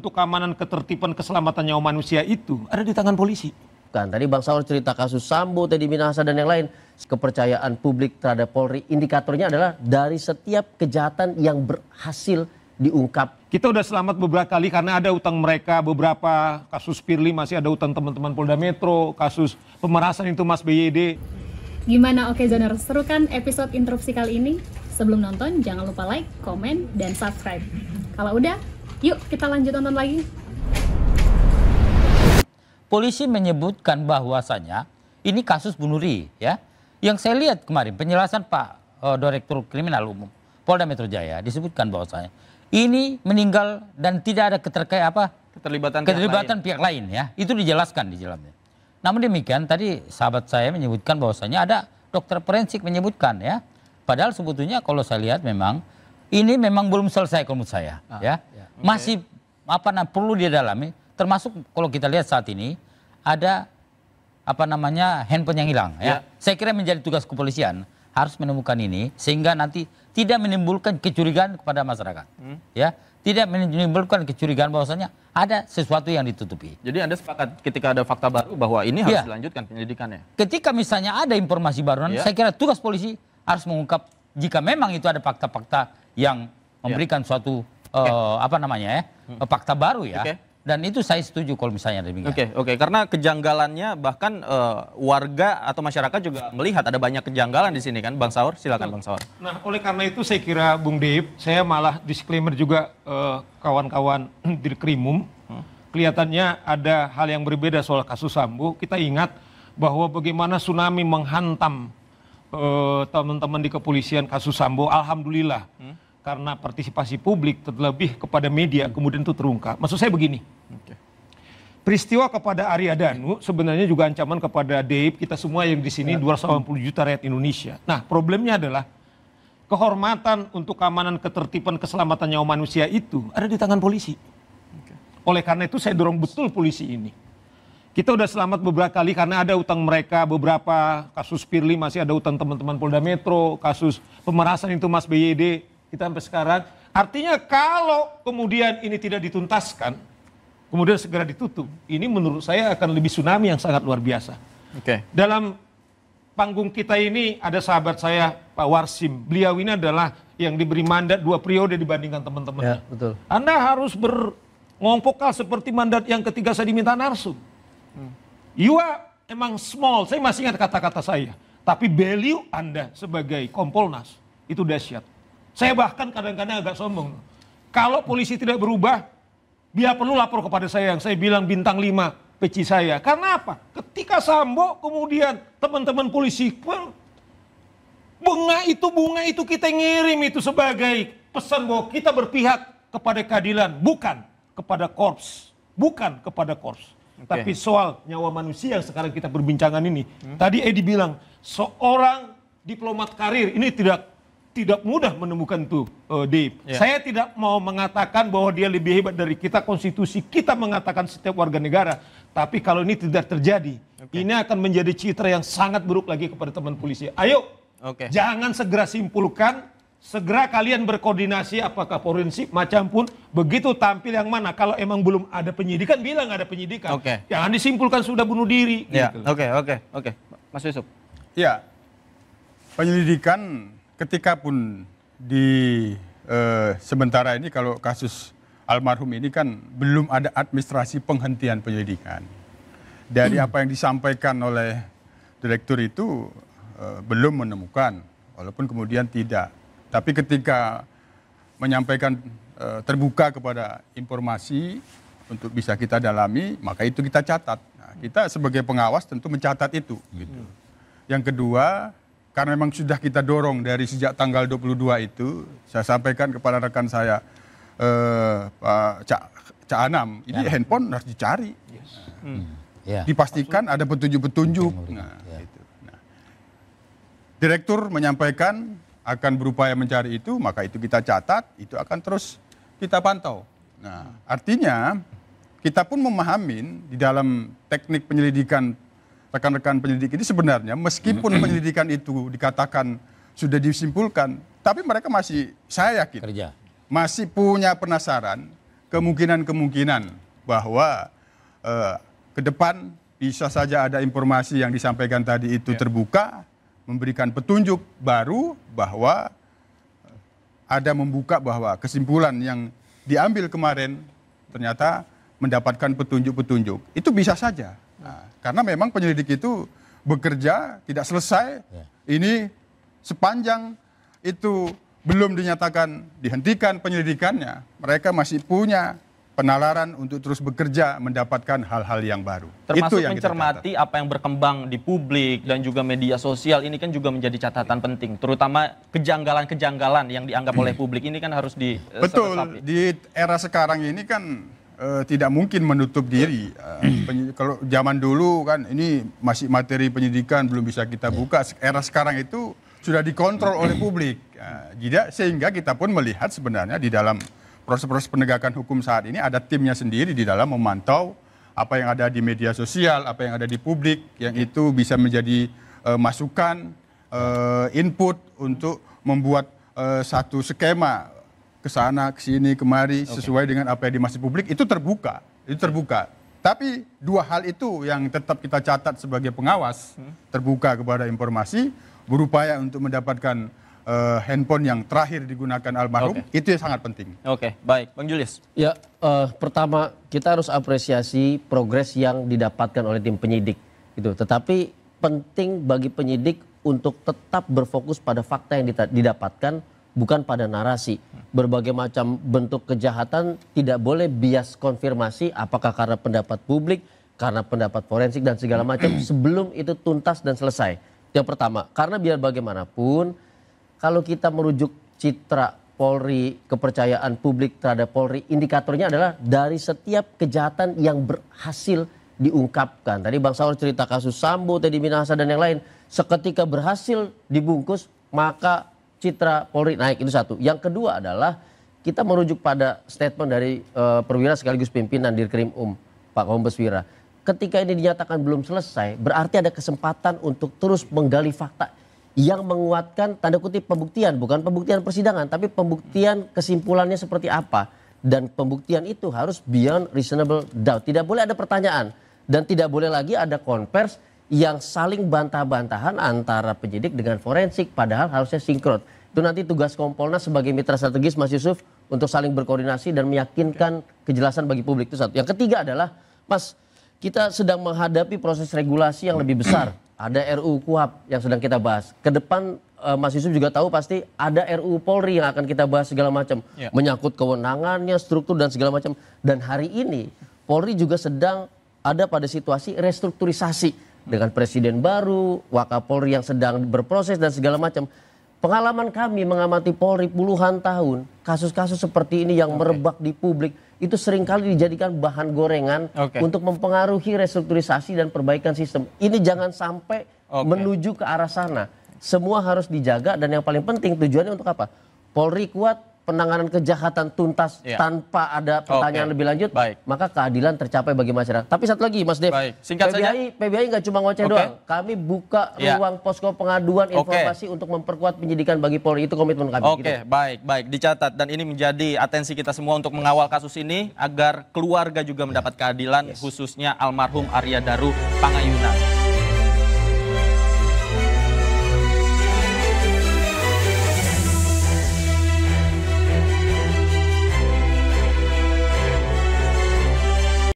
untuk keamanan, ketertiban, keselamatan nyawa manusia itu ada di tangan polisi. Kan tadi Bang Saur cerita kasus Sambo, Teddy Minahasa dan yang lain. Kepercayaan publik terhadap Polri, indikatornya adalah dari setiap kejahatan yang berhasil diungkap. Kita udah selamat beberapa kali karena ada utang mereka, beberapa kasus Firly masih ada utang teman-teman Polda Metro, kasus pemerasan itu Mas BYD. Gimana Okezoner, seru kan episode interupsi kali ini? Sebelum nonton jangan lupa like, komen, dan subscribe. Kalau udah, yuk kita lanjut nonton lagi. Polisi menyebutkan bahwasanya ini kasus bunuh diri ya. Yang saya lihat kemarin penjelasan Pak Direktur Kriminal Umum Polda Metro Jaya disebutkan bahwasanya ini meninggal dan tidak ada keterlibatan pihak lain ya. Itu dijelaskan di dalamnya. Namun demikian tadi sahabat saya menyebutkan bahwasanya ada dokter forensik menyebutkan ya. Padahal sebetulnya kalau saya lihat memang ini memang belum selesai kalau menurut saya ya. Masih perlu didalami, termasuk kalau kita lihat saat ini ada handphone yang hilang ya. Saya kira menjadi tugas kepolisian harus menemukan ini sehingga nanti tidak menimbulkan kecurigaan kepada masyarakat. Ya, tidak menimbulkan kecurigaan bahwasanya ada sesuatu yang ditutupi. Jadi Anda sepakat ketika ada fakta baru bahwa ini harus dilanjutkan penyelidikannya. Ketika misalnya ada informasi baru, saya kira tugas polisi harus mengungkap jika memang itu ada fakta-fakta yang memberikan suatu fakta baru ya. Dan itu saya setuju kalau misalnya demikian. Oke, karena kejanggalannya bahkan warga atau masyarakat juga melihat ada banyak kejanggalan di sini kan, Bang Saur, silakan Bang Saur. Nah, oleh karena itu saya kira Bung Deep, saya malah disclaimer juga kawan-kawan di Krimum, kelihatannya ada hal yang berbeda soal kasus Sambo. Kita ingat bahwa bagaimana tsunami menghantam teman-teman di kepolisian kasus Sambo, alhamdulillah. Karena partisipasi publik terlebih kepada media kemudian itu terungkap. Maksud saya begini, peristiwa kepada Arya Danu sebenarnya juga ancaman kepada Deib, kita semua yang di sini 280 juta rakyat Indonesia. Nah, problemnya adalah kehormatan untuk keamanan, ketertiban, keselamatan nyawa manusia itu ada di tangan polisi. Oleh karena itu saya dorong betul polisi ini. Kita udah selamat beberapa kali karena ada utang mereka, beberapa kasus Firly masih ada utang teman-teman Polda Metro, kasus pemerasan itu Mas BYD. Kita sampai sekarang, artinya kalau kemudian ini tidak dituntaskan, kemudian segera ditutup, ini menurut saya akan lebih tsunami yang sangat luar biasa. Dalam panggung kita ini ada sahabat saya Pak Warsim, beliau ini adalah yang diberi mandat 2 periode dibandingkan teman-teman. Ya, betul. Anda harus ngongkokal seperti mandat yang ketiga saya diminta narsum. You are emang small, saya masih ingat kata-kata saya, tapi value Anda sebagai Kompolnas itu dahsyat. Saya bahkan kadang-kadang agak sombong. Kalau polisi tidak berubah, dia perlu lapor kepada saya yang saya bilang bintang 5 peci saya. Karena apa? Ketika Sambo kemudian teman-teman polisi, bunga itu kita ngirim itu sebagai pesan bahwa kita berpihak kepada keadilan, bukan kepada korps. Bukan kepada korps. Tapi soal nyawa manusia yang sekarang kita berbincangan ini. Tadi Edi bilang, seorang diplomat karir ini tidak mudah menemukan itu, Dave. Saya tidak mau mengatakan bahwa dia lebih hebat dari kita, konstitusi kita mengatakan setiap warga negara. Tapi kalau ini tidak terjadi, ini akan menjadi citra yang sangat buruk lagi kepada teman polisi. Ayo, jangan segera simpulkan, segera kalian berkoordinasi apakah forensik, macam pun, begitu tampil yang mana. Kalau emang belum ada penyidikan, bilang ada penyidikan. Jangan disimpulkan sudah bunuh diri. Gitu. Oke. Mas Yusuf. Ya, penyelidikan ketika pun di sementara ini kalau kasus almarhum ini kan belum ada administrasi penghentian penyelidikan. Dari apa yang disampaikan oleh direktur itu belum menemukan, walaupun kemudian tidak. Tapi ketika menyampaikan terbuka kepada informasi untuk bisa kita dalami, maka itu kita catat. Nah, kita sebagai pengawas tentu mencatat itu. Gitu. Yang kedua, karena memang sudah kita dorong dari sejak tanggal 22 itu, saya sampaikan kepada rekan saya, Pak Cak Anam, ini handphone harus dicari. Dipastikan ada petunjuk-petunjuk. Direktur menyampaikan akan berupaya mencari itu, maka itu kita catat, itu akan terus kita pantau. Nah, artinya kita pun memahamin di dalam teknik penyelidikan rekan-rekan penyelidik ini sebenarnya meskipun penyelidikan itu dikatakan sudah disimpulkan, tapi mereka masih, saya yakin, masih punya penasaran kemungkinan-kemungkinan bahwa ke depan bisa saja ada informasi yang disampaikan tadi itu terbuka, memberikan petunjuk baru bahwa ada membuka bahwa kesimpulan yang diambil kemarin ternyata mendapatkan petunjuk-petunjuk. Itu bisa saja. Nah, karena memang penyelidik itu bekerja tidak selesai. Ini sepanjang itu belum dinyatakan dihentikan penyelidikannya, mereka masih punya penalaran untuk terus bekerja mendapatkan hal-hal yang baru. Termasuk itu yang mencermati apa yang berkembang di publik dan juga media sosial ini kan juga menjadi catatan penting. Terutama kejanggalan-kejanggalan yang dianggap oleh publik ini kan harus Betul, di era sekarang ini kan tidak mungkin menutup diri. Kalau zaman dulu kan ini masih materi penyidikan belum bisa kita buka. Era sekarang itu sudah dikontrol oleh publik. Sehingga kita pun melihat sebenarnya di dalam proses-proses penegakan hukum saat ini ada timnya sendiri di dalam memantau apa yang ada di media sosial, apa yang ada di publik, yang itu bisa menjadi masukan, input untuk membuat satu skema ke sana, ke sini, kemari sesuai dengan apa yang dimasuki publik. Itu terbuka. Tapi dua hal itu yang tetap kita catat sebagai pengawas, terbuka kepada informasi, berupaya untuk mendapatkan handphone yang terakhir digunakan almarhum, itu yang sangat penting. Oke, baik. Bang Julius. Ya, pertama kita harus apresiasi progres yang didapatkan oleh tim penyidik. Gitu. Tetapi penting bagi penyidik untuk tetap berfokus pada fakta yang didapatkan, bukan pada narasi. Berbagai macam bentuk kejahatan tidak boleh bias konfirmasi apakah karena pendapat publik, karena pendapat forensik dan segala macam sebelum itu tuntas dan selesai. Yang pertama, karena biar bagaimanapun kalau kita merujuk citra Polri, kepercayaan publik terhadap Polri, indikatornya adalah dari setiap kejahatan yang berhasil diungkapkan. Tadi Bang Saur cerita kasus Sambo, Teddy Minahasa dan yang lain. Seketika berhasil dibungkus, maka citra Polri naik, itu satu. Yang kedua adalah kita merujuk pada statement dari perwira sekaligus pimpinan Dirkrim Pak Kombes Wira. Ketika ini dinyatakan belum selesai, berarti ada kesempatan untuk terus menggali fakta yang menguatkan tanda kutip pembuktian, bukan pembuktian persidangan, tapi pembuktian kesimpulannya seperti apa. Dan pembuktian itu harus beyond reasonable doubt. Tidak boleh ada pertanyaan dan tidak boleh lagi ada konvers yang saling bantah-bantahan antara penyidik dengan forensik, padahal harusnya sinkron. Itu nanti tugas Kompolnas sebagai mitra strategis Mas Yusuf untuk saling berkoordinasi dan meyakinkan kejelasan bagi publik, itu satu. Yang ketiga adalah, Mas, kita sedang menghadapi proses regulasi yang lebih besar. Ada RUU KUHP yang sedang kita bahas. Ke depan Mas Yusuf juga tahu pasti ada RUU Polri yang akan kita bahas segala macam. Menyangkut kewenangannya, struktur dan segala macam. Dan hari ini Polri juga sedang ada pada situasi restrukturisasi. Dengan presiden baru, Wakapolri yang sedang berproses dan segala macam. Pengalaman kami mengamati Polri puluhan tahun, kasus-kasus seperti ini yang merebak di publik, itu seringkali dijadikan bahan gorengan untuk mempengaruhi restrukturisasi dan perbaikan sistem. Ini jangan sampai menuju ke arah sana. Semua harus dijaga dan yang paling penting tujuannya untuk apa? Polri kuat, penanganan kejahatan tuntas tanpa ada pertanyaan lebih lanjut, maka keadilan tercapai bagi masyarakat. Tapi satu lagi Mas Dev, PBI nggak cuma ngoceh doang. Kami buka ruang posko pengaduan informasi untuk memperkuat penyidikan bagi Polri, itu komitmen kami. Baik, dicatat dan ini menjadi atensi kita semua untuk mengawal kasus ini agar keluarga juga mendapat keadilan, khususnya almarhum Arya Daru Pangayunan.